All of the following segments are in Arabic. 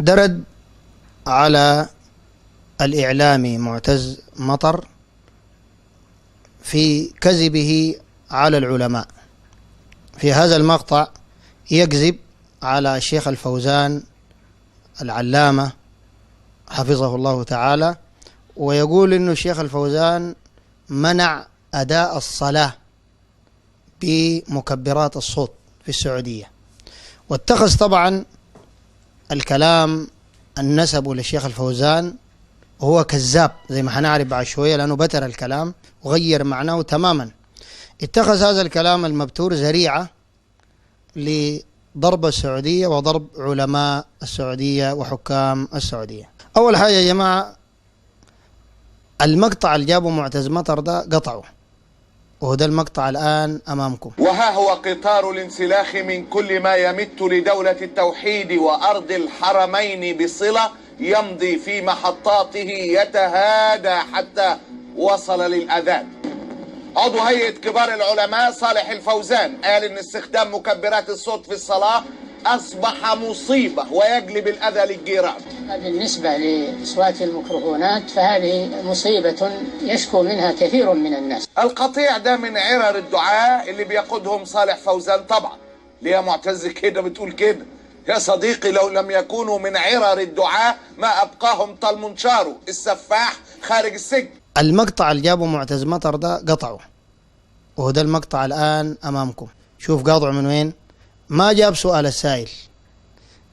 درد على الإعلامي معتز مطر في كذبه على العلماء. في هذا المقطع يكذب على الشيخ الفوزان العلامة حفظه الله تعالى، ويقول إنه الشيخ الفوزان منع أداء الصلاة بمكبرات الصوت في السعودية، واتخذ طبعا الكلام النسب للشيخ الفوزان وهو كذاب زي ما حنعرف بعد شوية، لأنه بتر الكلام وغير معناه تماما. اتخذ هذا الكلام المبتور ذريعة لضرب السعودية وضرب علماء السعودية وحكام السعودية. أول حاجة يا جماعة، المقطع اللي جابه معتز مطر ده قطعه، وهو ده المقطع الآن أمامكم. وها هو قطار الانسلاخ من كل ما يمت لدولة التوحيد وأرض الحرمين بصلة يمضي في محطاته يتهادى حتى وصل للأذان. عضو هيئة كبار العلماء صالح الفوزان قال إن استخدام مكبرات الصوت في الصلاة أصبح مصيبة ويجلب الأذى للجيران. بالنسبة لأصوات الميكروفونات فهذه مصيبة يشكو منها كثير من الناس. القطيع ده من عرر الدعاء اللي بيقودهم صالح فوزان طبعا. ليه معتز كده بتقول كده؟ يا صديقي، لو لم يكونوا من عرر الدعاء ما أبقاهم طلمنشارو السفاح خارج السجن. المقطع اللي جابه معتز مطر ده قطعه، وهو ده المقطع الآن أمامكم. شوف قاطعه من وين؟ ما جاب سؤال السائل،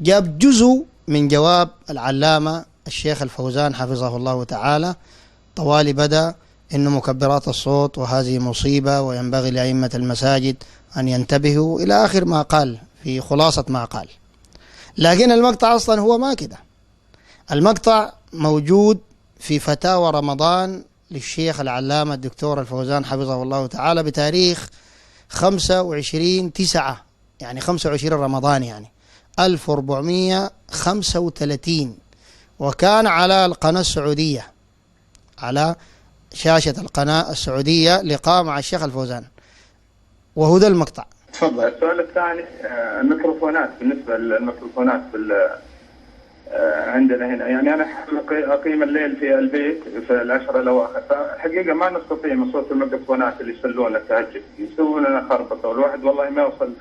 جاب جزء من جواب العلامة الشيخ الفوزان حفظه الله تعالى. طوالي بدأ إنه مكبرات الصوت وهذه مصيبة وينبغي لأئمة المساجد أن ينتبهوا إلى آخر ما قال في خلاصة ما قال. لكن المقطع أصلا هو ما كده. المقطع موجود في فتاوى رمضان للشيخ العلامة الدكتور الفوزان حفظه الله تعالى بتاريخ 25/9، يعني 25 رمضان، يعني 1435، وكان على القناة السعودية، على شاشة القناة السعودية، لقاء مع الشيخ الفوزان، وهو ده المقطع. تفضل. السؤال الثاني، الميكروفونات، بالنسبة للميكروفونات عندنا هنا، يعني أنا أقيم الليل في البيت في العشر الأواخر، فحقيقة ما نستطيع من صوت الميكروفونات اللي يصلون التهجد يسوون لنا خربطة، والواحد والله ما وصل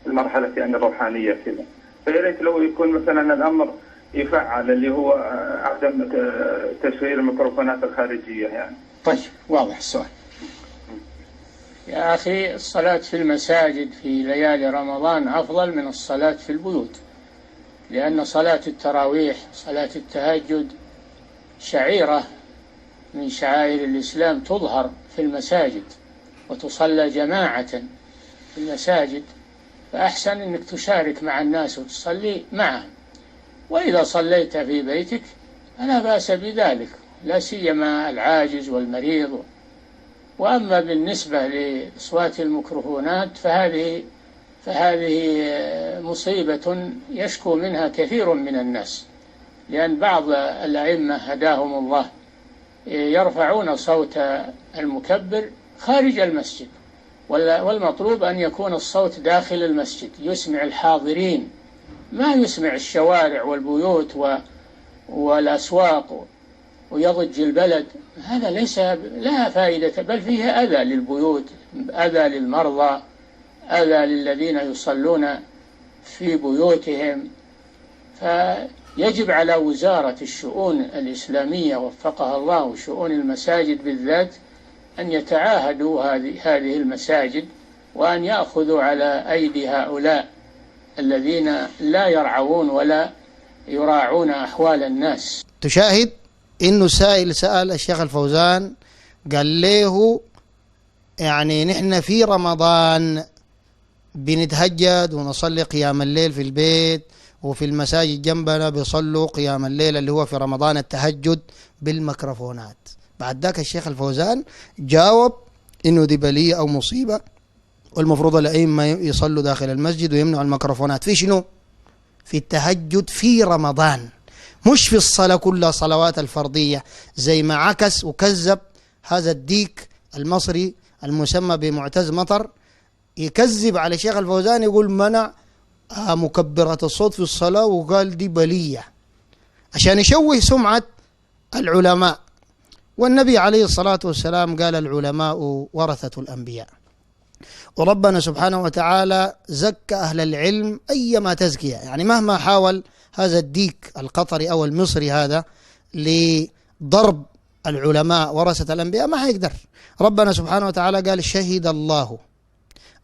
لمرحلة يعني الروحانية كذا. فيا ريت لو يكون مثلا الأمر يفعل اللي هو عدم تشغيل الميكروفونات الخارجية يعني. طيب، واضح السؤال. يا أخي، الصلاة في المساجد في ليالي رمضان أفضل من الصلاة في البيوت، لأن صلاة التراويح صلاة التهجد شعيرة من شعائر الإسلام تظهر في المساجد وتصلى جماعة في المساجد، فأحسن أنك تشارك مع الناس وتصلي معهم. وإذا صليت في بيتك فلا بأس بذلك، لا سيما العاجز والمريض. وأما بالنسبة لأصوات الميكروفونات فهذه مصيبة يشكو منها كثير من الناس، لأن بعض الأئمة هداهم الله يرفعون صوت المكبر خارج المسجد، والمطلوب أن يكون الصوت داخل المسجد يسمع الحاضرين، ما يسمع الشوارع والبيوت والأسواق ويضج البلد. هذا ليس لها فائدة، بل فيها أذى للبيوت، أذى للمرضى، أذى للذين يصلون في بيوتهم. فيجب على وزارة الشؤون الإسلامية وفقها الله وشؤون المساجد بالذات أن يتعاهدوا هذه المساجد، وأن يأخذوا على أيدي هؤلاء الذين لا يرعون ولا يراعون أحوال الناس. تشاهد إنه سائل سأل الشيخ الفوزان، قال له يعني نحن في رمضان بنتهجد ونصلي قيام الليل في البيت، وفي المساجد جنبنا بيصلوا قيام الليل اللي هو في رمضان التهجد بالميكروفونات. بعد ذاك الشيخ الفوزان جاوب إنه دي بلية أو مصيبة، والمفروض الأئمة يصلوا داخل المسجد ويمنعوا الميكروفونات. في شنو؟ في التهجد في رمضان، مش في الصلاة كلها، صلوات الفرضية، زي ما عكس وكذب هذا الديك المصري المسمى بمعتز مطر. يكذب على الشيخ الفوزان، يقول منع مكبرات الصوت في الصلاة وقال دي بلية. عشان يشوه سمعة العلماء. والنبي عليه الصلاة والسلام قال العلماء ورثة الأنبياء، وربنا سبحانه وتعالى زكى أهل العلم أيما تزكية. يعني مهما حاول هذا الديك القطري أو المصري هذا لضرب العلماء ورثة الأنبياء ما هيقدر. ربنا سبحانه وتعالى قال شهد الله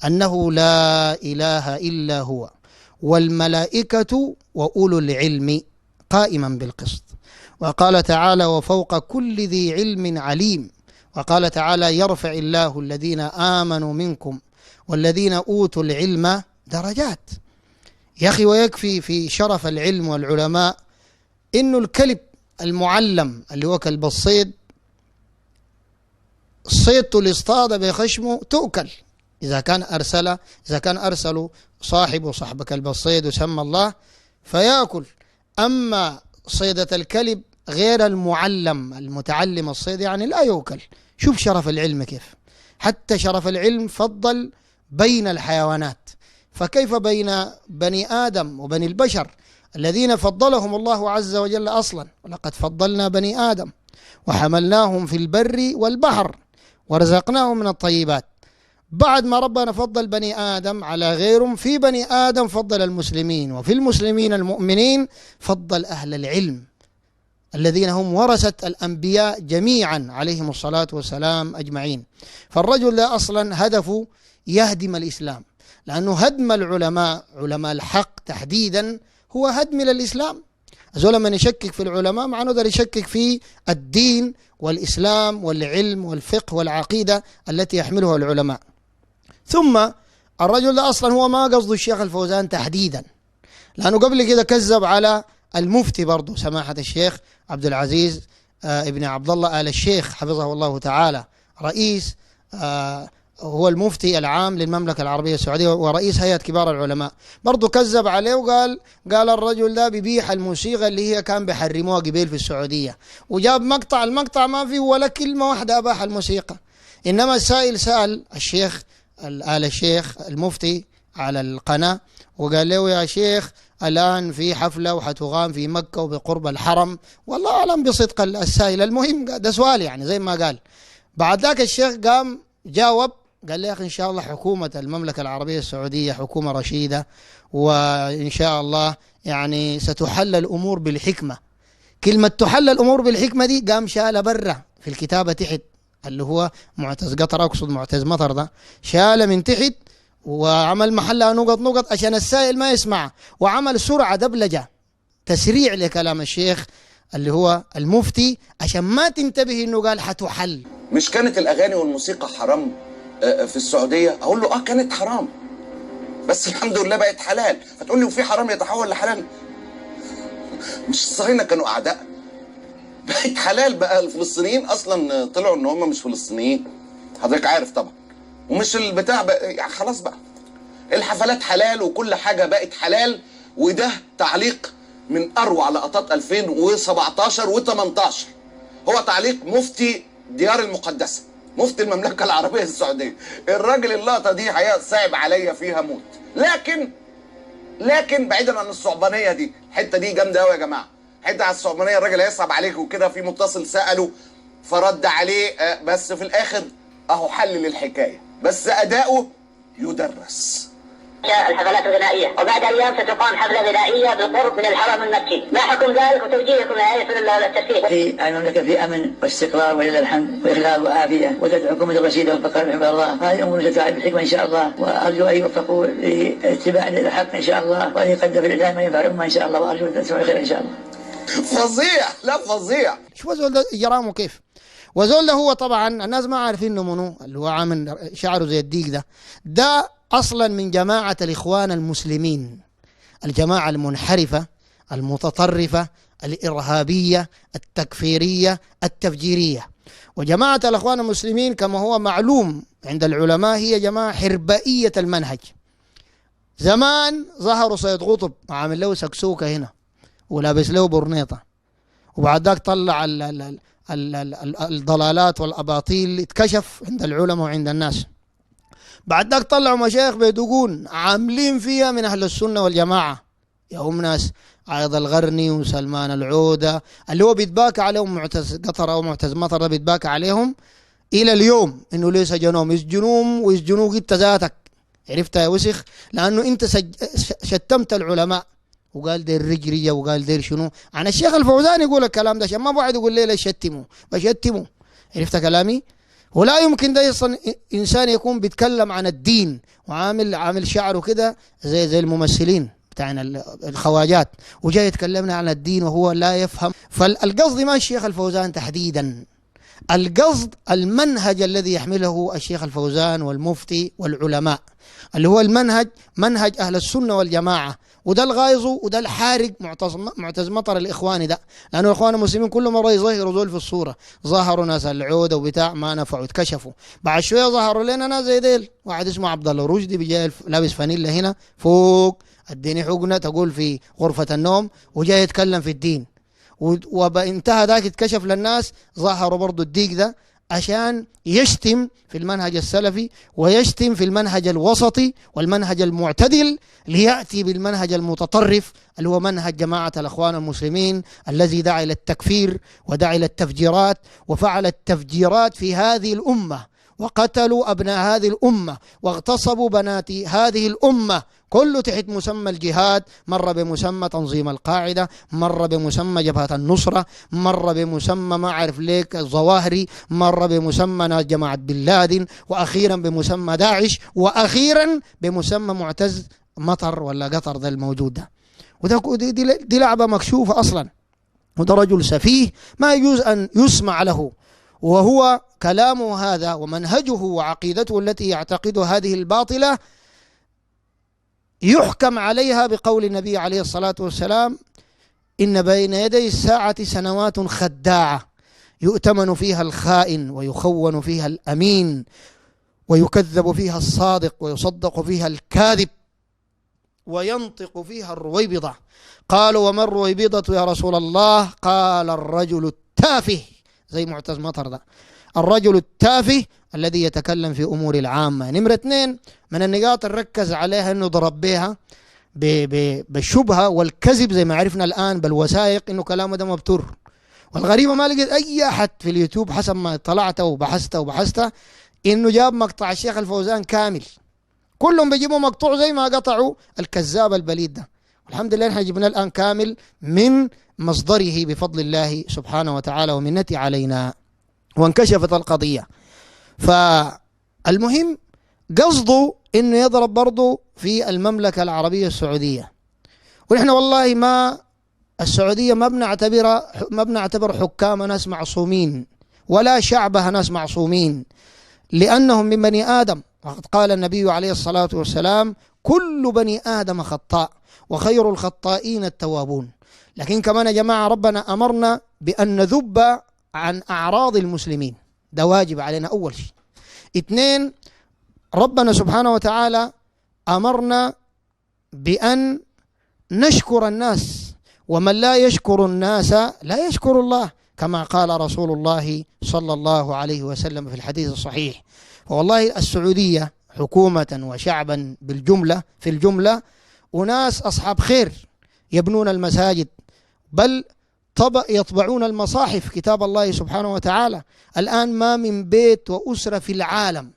أنه لا إله إلا هو والملائكة وأولو العلم قائما بالقسط. وقال تعالى وفوق كل ذي علم عليم. وقال تعالى يرفع الله الذين آمنوا منكم والذين أوتوا العلم درجات. يا أخي ويكفي في شرف العلم والعلماء إنه الكلب المعلم اللي هو كلب الصيد، صيدته اللي اصطاد بخشمه تؤكل إذا كان أرسلوا صاحب كلب الصيد وسمى الله فيأكل. أما صيدة الكلب غير المعلم المتعلم الصيد يعني لا يؤكل. شوف شرف العلم كيف، حتى شرف العلم فضل بين الحيوانات، فكيف بين بني آدم وبني البشر الذين فضلهم الله عز وجل أصلا. ولقد فضلنا بني آدم وحملناهم في البر والبحر ورزقناهم من الطيبات. بعد ما ربنا فضل بني آدم على غيرهم، في بني آدم فضل المسلمين، وفي المسلمين المؤمنين فضل أهل العلم الذين هم ورثة الأنبياء جميعا عليهم الصلاة والسلام أجمعين. فالرجل ده أصلا هدفه يهدم الإسلام، لأنه هدم العلماء، علماء الحق تحديدا، هو هدم للإسلام. أزول من يشكك في العلماء معناه ده يشكك في الدين والإسلام والعلم والفقه والعقيدة التي يحملها العلماء. ثم الرجل ده أصلا هو ما قصده الشيخ الفوزان تحديدا، لأنه قبل كده كذب على المفتي برضو سماحة الشيخ عبد العزيز ابن عبد الله آل الشيخ حفظه الله تعالى، رئيس هو المفتي العام للمملكة العربية السعودية ورئيس هيئة كبار العلماء. برضو كذب عليه وقال الرجل ده بيبيح الموسيقى اللي هي كان بيحرموها قبيل في السعودية، وجاب المقطع ما فيه ولا كلمة واحدة أباح الموسيقى. إنما السائل سأل الشيخ آل الشيخ المفتي على القناة وقال له يا شيخ الآن في حفلة وحتغام في مكة وبقرب الحرم، والله أعلم بصدق السائل، المهم ده سؤال يعني زي ما قال. بعد ذاك الشيخ قام جاوب قال لي يا أخي إن شاء الله حكومة المملكة العربية السعودية حكومة رشيدة، وإن شاء الله يعني ستحل الأمور بالحكمة. كلمة تحل الأمور بالحكمة دي قام شال برا في الكتابة تحت، اللي هو معتز قطر، أقصد معتز مطر ده، شال من تحت وعمل محلها نقط عشان السائل ما يسمع، وعمل سرعة دبلجة تسريع لكلام الشيخ اللي هو المفتي عشان ما تنتبه انه قال حتحل. مش كانت الاغاني والموسيقى حرام في السعوديه؟ اقول له كانت حرام بس الحمد لله بقت حلال. فتقول لي وفي حرام يتحول لحلال؟ مش الصهاينه كانوا اعداء؟ بقت حلال بقى. الفلسطينيين اصلا طلعوا ان هم مش فلسطينيين، حضرتك عارف طبعا، ومش البتاع بقى يعني خلاص بقى الحفلات حلال وكل حاجه بقت حلال. وده تعليق من اروع لقطات 2017 و18. هو تعليق مفتي ديار المقدسه، مفتي المملكه العربيه السعوديه. الراجل اللقطه دي حقيقه صعب عليا فيها موت، لكن بعيدا عن الصعبانيه دي، الحته دي جامده قوي يا جماعه. حته على الصعبانيه، الراجل هيصعب عليك وكده. في متصل ساله فرد عليه، بس في الاخر اهو حلل الحكايه، بس اداؤه يدرس. الحفلات الغنائية، وبعد أيام ستقام حفلة غنائية بالقرب من الحرم المكي. ما حكم ذلك وتوجيهكم يا أيها التفكير؟ في المملكة في أمن واستقرار ولله الحمد وإخلاص وعافية، وتدعو حكومة الرشيدة والفقراء عباد الله. هذه الأمور ستفعل بالحكمة إن شاء الله، وأرجو أن يوفقوا لاتباع الحق إن شاء الله، وأن يقدم في الإعلام ما ينفع الأمة إن شاء الله، وأرجو أن تسمعوا خير إن شاء الله. فظيع، لا فظيع. شوف زول ده جرامه كيف. وزول ده هو طبعا الناس ما عارفين انه منو، اللي هو عامل شعره زي الديك ده اصلا من جماعة الاخوان المسلمين، الجماعة المنحرفة المتطرفة الارهابية التكفيرية التفجيرية. وجماعة الاخوان المسلمين كما هو معلوم عند العلماء هي جماعة حربائية المنهج. زمان ظهروا سيد قطب عامل له سكسوكة هنا ولابس له برنيطة، وبعد ذاك طلع الضلالات والأباطيل اتكشف عند العلماء وعند الناس. بعد ذاك طلعوا مشايخ بيدقون عاملين فيها من أهل السنة والجماعة، يهم ناس عايض الغرني وسلمان العودة اللي هو بيتباكى عليهم معتز قطر أو معتز مطر ده بيتباكى عليهم إلى اليوم إنه ليس جنوم يسجنوهم ويسجنوك أنت ذاتك. عرفت يا وسخ؟ لأنه أنت شتمت العلماء وقال دير رجرية وقال دير شنو. عن الشيخ الفوزان يقول الكلام ده، ما بعد يقول لي لا شتموا بشتموا. عرفت كلامي؟ ولا يمكن ده يصل إنسان يكون بيتكلم عن الدين وعامل شعره كده زي الممثلين بتاعنا الخواجات وجاي يتكلمنا عن الدين وهو لا يفهم. فالقصد ما الشيخ الفوزان تحديدا، القصد المنهج الذي يحمله الشيخ الفوزان والمفتي والعلماء اللي هو منهج أهل السنة والجماعة. وده الغايظ وده الحارق معتز مطر الإخواني ده، لأنه الإخوان المسلمين كل مرة يظهروا ذول في الصورة. ظهروا ناس العودة وبتاع ما نفعوا اتكشفوا، بعد شوية ظهروا لنا ناس زي ديل، واحد اسمه عبد الله رشدي بيجي لابس فانيلا هنا فوق اديني حقنة تقول في غرفة النوم وجاي يتكلم في الدين. وانتهى ذاك اتكشف للناس ظهروا برضو الديك ده عشان يشتم في المنهج السلفي ويشتم في المنهج الوسطي والمنهج المعتدل، ليأتي بالمنهج المتطرف اللي هو منهج جماعة الأخوان المسلمين الذي دعا إلى التكفير ودعا إلى التفجيرات وفعل التفجيرات في هذه الأمة وقتلوا أبناء هذه الأمة واغتصبوا بنات هذه الأمة، كله تحت مسمى الجهاد. مر بمسمى تنظيم القاعدة، مر بمسمى جبهة النصرة، مر بمسمى ما أعرف ليك الظواهري، مر بمسمى ناس جماعة بن لادن، وأخيرا بمسمى داعش، وأخيرا بمسمى معتز مطر ولا قطر ذا الموجود ده. دي لعبة مكشوفة أصلا، وده رجل سفيه ما يجوز أن يسمع له. وهو كلامه هذا ومنهجه وعقيدته التي يعتقدها هذه الباطلة يحكم عليها بقول النبي عليه الصلاة والسلام: إن بين يدي الساعة سنوات خداعة يؤتمن فيها الخائن ويخون فيها الأمين ويكذب فيها الصادق ويصدق فيها الكاذب وينطق فيها الرويبضة. قالوا: وما الرويبضة يا رسول الله؟ قال: الرجل التافه، زي معتز مطر ده، الرجل التافه الذي يتكلم في أمور العامة. نمرة 2 من النقاط اللي ركز عليها أنه ضرب بها بالشبهة والكذب زي ما عرفنا الآن بالوثائق أنه كلامه ده مبتور. والغريبة ما لقيت أي أحد في اليوتيوب حسب ما طلعت وبحثت أنه جاب مقطع الشيخ الفوزان كامل. كلهم بيجيبوا مقطوع زي ما قطعوا الكذاب البليد ده. والحمد لله نحن جبنا الآن كامل من مصدره بفضل الله سبحانه وتعالى ومنته علينا، وانكشفت القضية. فالمهم قصده انه يضرب برضه في المملكة العربية السعودية. ونحن والله ما السعودية ما بنعتبر حكام ناس معصومين ولا شعبها ناس معصومين، لأنهم من بني آدم. وقد قال النبي عليه الصلاة والسلام: كل بني آدم خطاء وخير الخطائين التوابون. لكن كمان يا جماعة ربنا أمرنا بأن نذب عن أعراض المسلمين، ده واجب علينا أول شيء. 2 ربنا سبحانه وتعالى أمرنا بأن نشكر الناس، ومن لا يشكر الناس لا يشكر الله، كما قال رسول الله صلى الله عليه وسلم في الحديث الصحيح. والله السعودية حكومة وشعبا في الجملة وناس أصحاب خير، يبنون المساجد، بل يطبعون المصاحف كتاب الله سبحانه وتعالى. الآن ما من بيت وأسرة في العالم،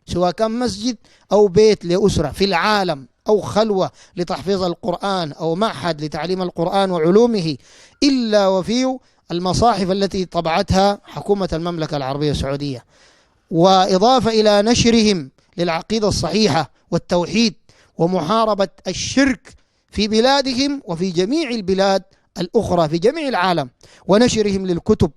سواء كان مسجد أو بيت لأسرة في العالم أو خلوة لتحفيظ القرآن أو معهد لتعليم القرآن وعلومه، إلا وفيه المصاحف التي طبعتها حكومة المملكة العربية السعودية. وإضافة إلى نشرهم للعقيدة الصحيحة والتوحيد ومحاربة الشرك في بلادهم وفي جميع البلاد الأخرى في جميع العالم، ونشرهم للكتب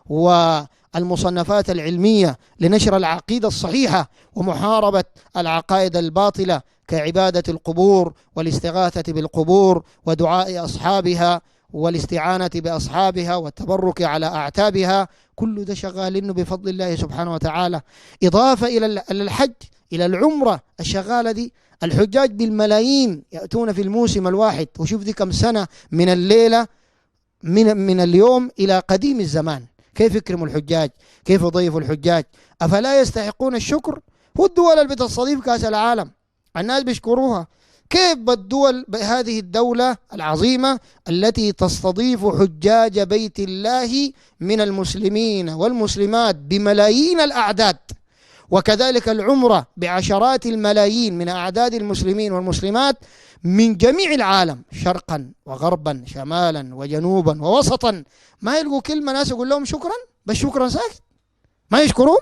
والمصنفات العلمية لنشر العقيدة الصحيحة ومحاربة العقائد الباطلة كعبادة القبور والاستغاثة بالقبور ودعاء أصحابها والاستعانة بأصحابها والتبرك على أعتابها. كل ده شغال إنه بفضل الله سبحانه وتعالى. إضافة إلى الحج، إلى العمرة الشغالة دي، الحجاج بالملايين يأتون في الموسم الواحد. وشوف دي كم سنة من الليلة من اليوم إلى قديم الزمان، كيف يكرموا الحجاج، كيف يضيفوا الحجاج. أفلا يستحقون الشكر؟ هو الدول اللي بتستضيف كأس العالم الناس بيشكروها، كيف بالدول بهذه الدولة العظيمة التي تستضيف حجاج بيت الله من المسلمين والمسلمات بملايين الأعداد، وكذلك العمرة بعشرات الملايين من أعداد المسلمين والمسلمات من جميع العالم شرقا وغربا شمالا وجنوبا ووسطا، ما يلقوا كلمة ناس يقول لهم شكرا، بس شكرا ساكت، ما يشكرون.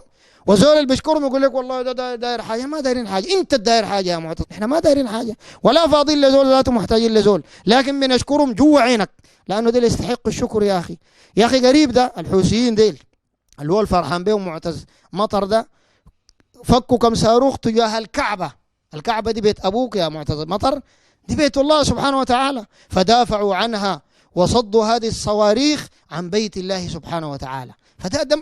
وزول اللي بيشكرهم يقول لك والله ده داير حاجة، ما دايرين حاجة، انت داير حاجة يا معتصم، احنا ما دايرين حاجة ولا فاضيين لزول ذاته محتاجين لزول، لكن بنشكرهم جوا عينك لأنه ديل يستحق الشكر يا أخي. يا أخي قريب ده الحوثيين ديل اللي هو الفرحان بهم معتز مطر ده فكوا كم صاروخ تجاه الكعبة. الكعبة دي بيت أبوك يا معتز مطر، دي بيت الله سبحانه وتعالى، فدافعوا عنها وصدوا هذه الصواريخ عن بيت الله سبحانه وتعالى. فده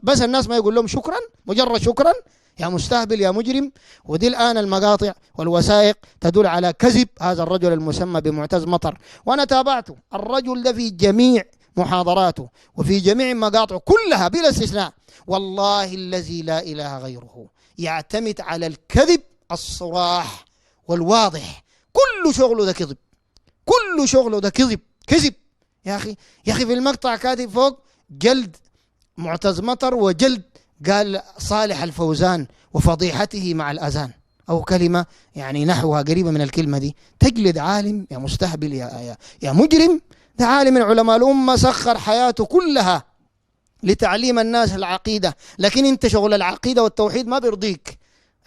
بس الناس ما يقول لهم شكرا، مجرد شكرا يا مستهبل يا مجرم. ودي الآن المقاطع والوثائق تدل على كذب هذا الرجل المسمى بمعتز مطر، وأنا تابعته الرجل ده في جميع محاضراته وفي جميع مقاطعه كلها بلا استثناء، والله الذي لا إله غيره يعتمد على الكذب الصراح والواضح. كل شغله ده كذب، كل شغله ده كذب يا أخي في المقطع كاتب فوق جلد معتز مطر وجلد قال صالح الفوزان وفضيحته مع الأذان، أو كلمة يعني نحوها قريبة من الكلمة دي. تجلد عالم يا مستهبل يا مجرم؟ ده عالم من علماء الأمة سخر حياته كلها لتعليم الناس العقيدة، لكن انت شغل العقيدة والتوحيد ما بيرضيك.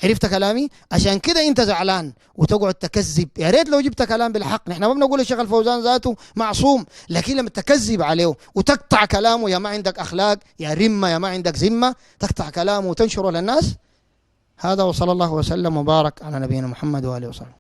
عرفت كلامي؟ عشان كده انت زعلان وتقعد تكذب. يا ريت لو جبت كلام بالحق، نحن ما بنقول الشيخ الفوزان ذاته معصوم، لكن لما تكذب عليه وتقطع كلامه يا ما عندك اخلاق يا رمه يا ما عندك ذمه، تقطع كلامه وتنشره للناس. هذا وصلى الله وسلم وبارك على نبينا محمد واله وصحبه.